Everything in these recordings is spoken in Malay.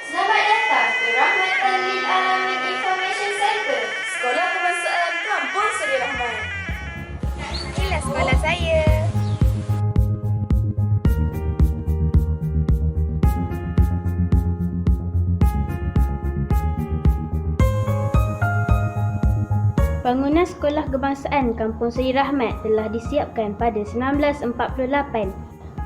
Selamat datang ke Rahmatan Lil Alamin Information Center, Sekolah Kebangsaan Kampung Seri Rahman. Inilah sekolah saya. Bangunan Sekolah Kebangsaan Kampung Seri Rahmat telah disiapkan pada 1948.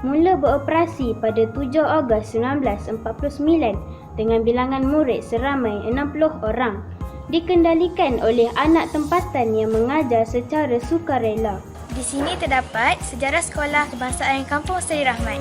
Mula beroperasi pada 7 Ogos 1949 dengan bilangan murid seramai 60 orang. Dikendalikan oleh anak tempatan yang mengajar secara sukarela. Di sini terdapat sejarah Sekolah Kebangsaan Kampung Seri Rahmat.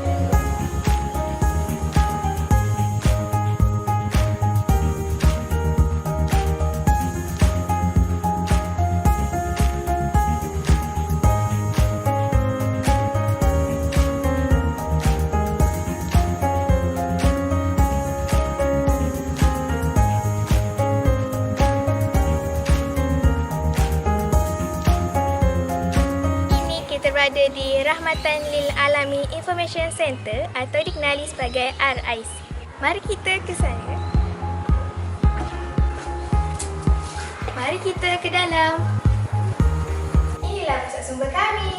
Berada di Rahmatan Lil Alamin Information Center atau dikenali sebagai RIC. Mari kita ke sana. Mari kita ke dalam. Inilah pusat sumber kami.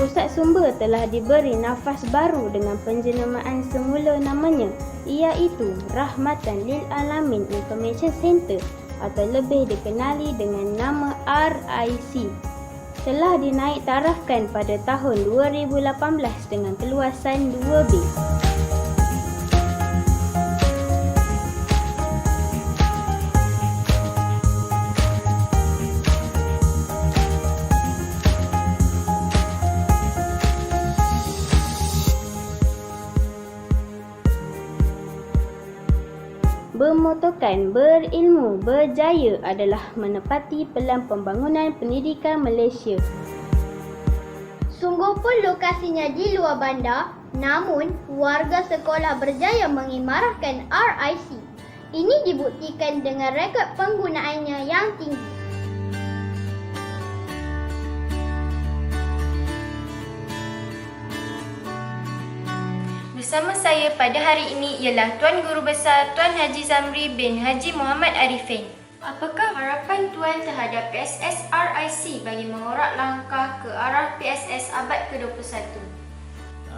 Pusat sumber telah diberi nafas baru dengan penjenamaan semula namanya, iaitu Rahmatan Lil Alamin Information Center atau lebih dikenali dengan nama RIC. Telah dinaik tarafkan pada tahun 2018 dengan keluasan 2B. Bermotokan berilmu berjaya adalah menepati pelan pembangunan pendidikan Malaysia. Sungguh pun lokasinya di luar bandar, namun warga sekolah berjaya mengimarahkan RIC. Ini dibuktikan dengan rekod penggunaannya yang tinggi. Bersama saya pada hari ini ialah Tuan Guru Besar Tuan Haji Zamri bin Haji Muhammad Arifin. Apakah harapan Tuan terhadap PSS RIC bagi mengorak langkah ke arah PSS abad ke-21?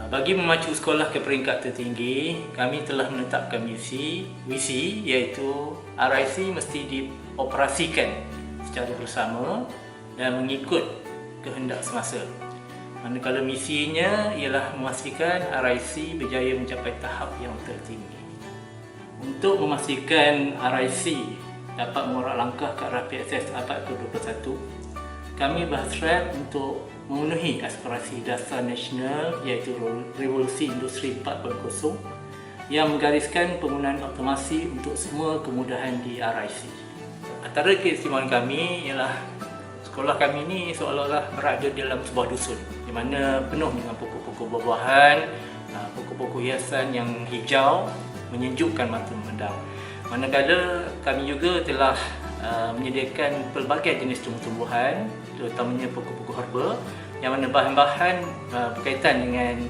Bagi memacu sekolah ke peringkat tertinggi, kami telah menetapkan visi iaitu RIC mesti dioperasikan secara bersama dan mengikut kehendak semasa. Manakala misinya ialah memastikan RIC berjaya mencapai tahap yang tertinggi. Untuk memastikan RIC dapat mengorak langkah ke arah PSS abad ke-21, kami berhasrat untuk memenuhi aspirasi dasar nasional iaitu Revolusi Industri 4.0 yang menggariskan penggunaan automasi untuk semua kemudahan di RIC. Antara keistimewaan kami ialah sekolah kami ini seolah-olah berada dalam sebuah dusun di mana penuh dengan pokok-pokok buah-buahan, pokok-pokok hiasan yang hijau menyejukkan mata memandang. Manakala kami juga telah menyediakan pelbagai jenis tumbuh-tumbuhan, terutamanya pokok-pokok herba, yang mana bahan-bahan berkaitan dengan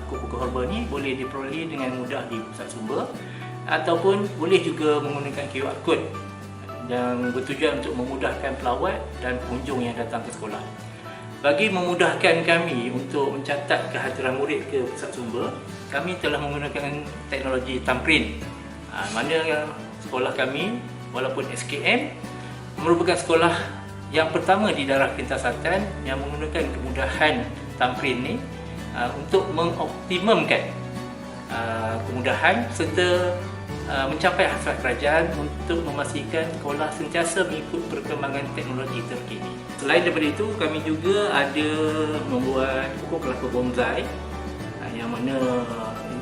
pokok-pokok herba ni boleh diperoleh dengan mudah di pusat sumber ataupun boleh juga menggunakan QR code yang bertujuan untuk memudahkan pelawat dan pengunjung yang datang ke sekolah. Bagi memudahkan kami untuk mencatat kehadiran murid ke pusat sumber, kami telah menggunakan teknologi thumbprint, mana sekolah kami walaupun SKM merupakan sekolah yang pertama di daerah Kelantan Selatan yang menggunakan kemudahan tamrin ni untuk mengoptimumkan kemudahan serta mencapai hasrat kerajaan untuk memastikan sekolah sentiasa mengikut perkembangan teknologi terkini. Selain daripada itu, kami juga ada membuat pokok kelapa bonsai yang mana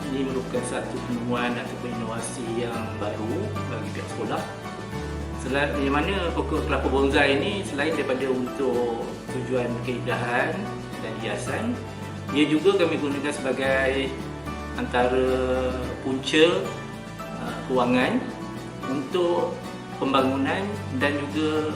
ini merupakan satu penemuan ataupun inovasi yang baru bagi pihak sekolah. Selain yang mana pokok kelapa bonsai ini selain daripada untuk tujuan keindahan dan hiasan, ia juga kami gunakan sebagai antara punca kewangan untuk pembangunan dan juga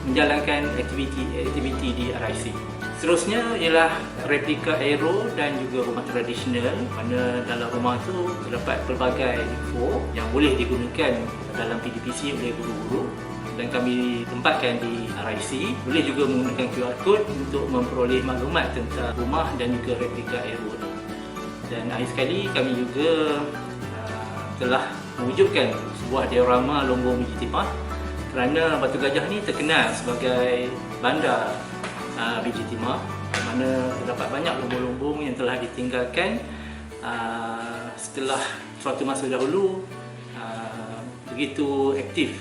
menjalankan aktiviti di RIC. Seterusnya ialah replika aero dan juga rumah tradisional, mana dalam rumah tu terdapat pelbagai info yang boleh digunakan dalam PDPC oleh guru-guru dan kami tempatkan di RIC. Boleh juga menggunakan QR code untuk memperoleh maklumat tentang rumah dan juga replika aero ni. Dan akhir sekali kami juga telah mewujudkan sebuah diorama Lombok Biji Timah kerana Batu Gajah ni terkenal sebagai bandar biji timah, mana terdapat banyak lumbung-lumbung yang telah ditinggalkan setelah suatu masa dahulu begitu aktif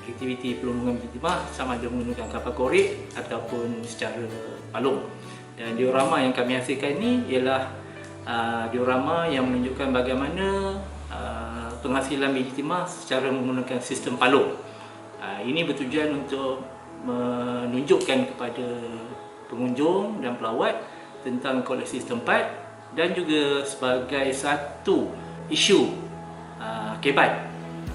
aktiviti pelumbungan biji timah sama ada menggunakan kapal korek ataupun secara palung. Dan diorama yang kami hasilkan ini ialah diorama yang menunjukkan bagaimana penghasilan biji timah secara menggunakan sistem palung. Ini bertujuan untuk menunjukkan kepada pengunjung dan pelawat tentang koleksi setempat dan juga sebagai satu isu kebat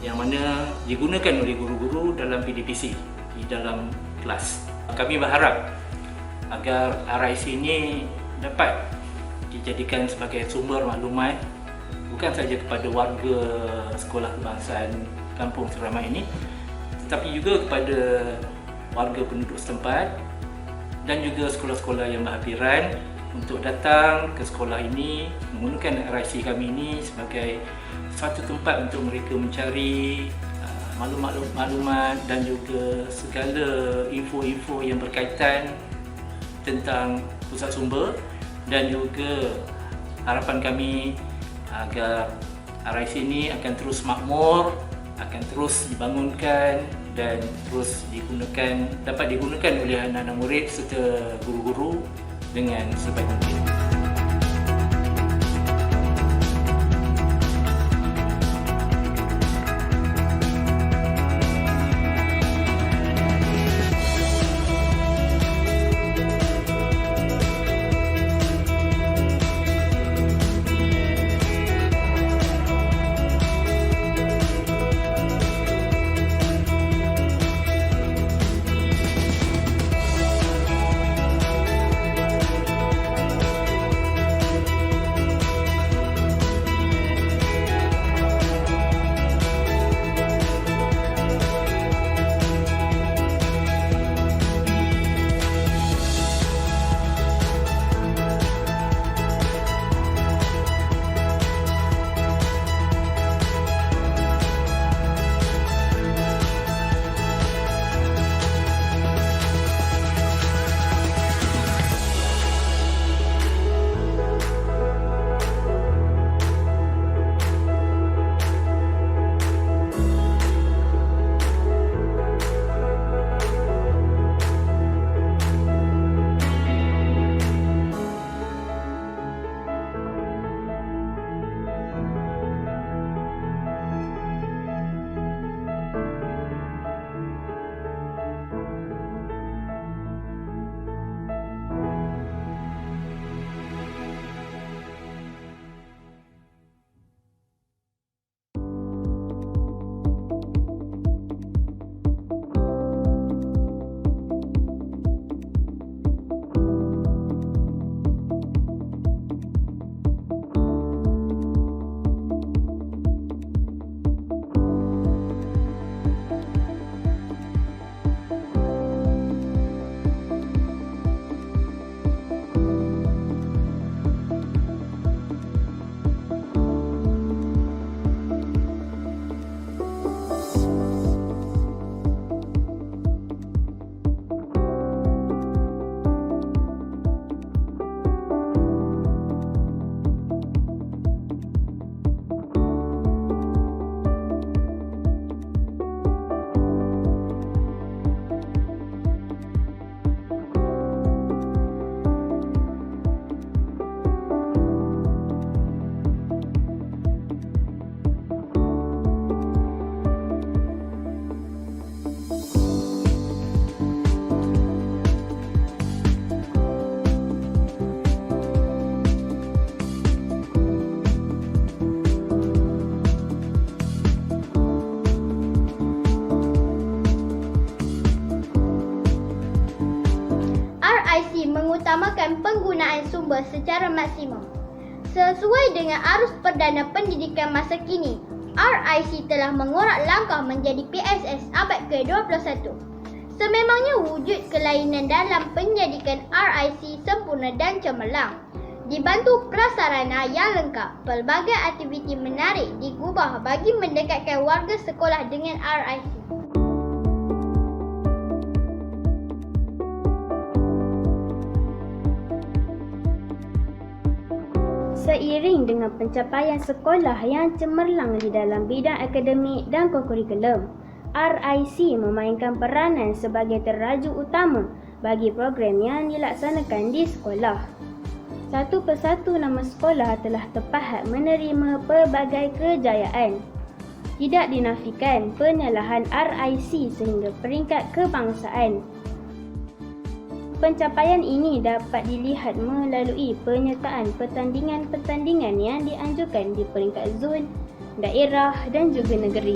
yang mana digunakan oleh guru-guru dalam PDPC di dalam kelas. Kami berharap agar RIC ini dapat dijadikan sebagai sumber maklumat bukan sahaja kepada warga sekolah kebangsaan Kampung Seramai ini, tetapi juga kepada warga penduduk setempat dan juga sekolah-sekolah yang berhampiran untuk datang ke sekolah ini menggunakan RIC kami ini sebagai satu tempat untuk mereka mencari maklumat dan juga segala info-info yang berkaitan tentang pusat sumber, dan juga harapan kami agar RIC ini akan terus makmur, akan terus dibangunkan dan terus dapat digunakan oleh anak-anak murid serta guru-guru dengan sebaik mungkin. mengutamakan penggunaan sumber secara maksimum. Sesuai dengan arus perdana pendidikan masa kini, RIC telah mengorak langkah menjadi PSS abad ke-21. Sememangnya wujud kelainan dalam pendidikan RIC sempurna dan cemerlang. Dibantu prasarana yang lengkap, pelbagai aktiviti menarik digubah bagi mendekatkan warga sekolah dengan RIC. Seiring dengan pencapaian sekolah yang cemerlang di dalam bidang akademik dan kokurikulum, RIC memainkan peranan sebagai teraju utama bagi program yang dilaksanakan di sekolah. Satu persatu nama sekolah telah terpahat menerima pelbagai kejayaan. Tidak dinafikan penyalahan RIC sehingga peringkat kebangsaan. Pencapaian ini dapat dilihat melalui penyertaan pertandingan-pertandingan yang dianjurkan di peringkat zon, daerah dan juga negeri.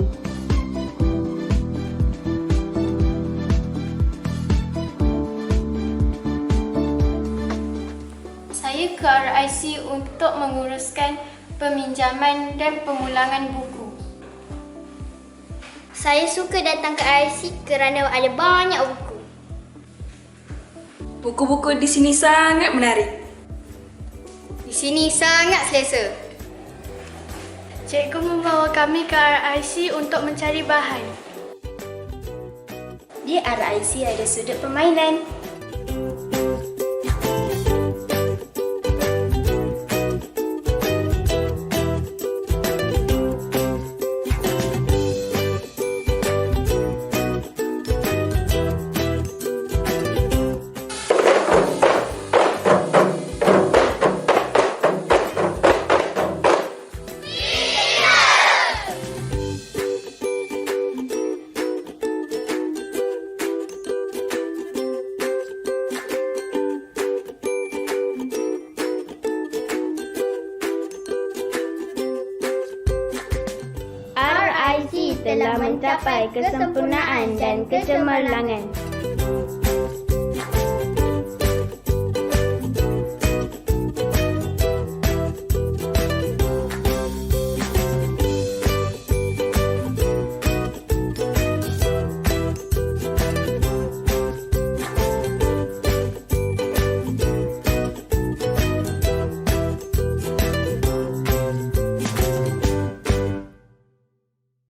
Saya ke RIC untuk menguruskan peminjaman dan pemulangan buku. Saya suka datang ke RIC kerana ada banyak buku. Buku-buku di sini sangat menarik. Di sini sangat selesa. Cikgu membawa kami ke RIC untuk mencari bahan. Di RIC ada sudut permainan. RIC telah mencapai kesempurnaan dan kecemerlangan.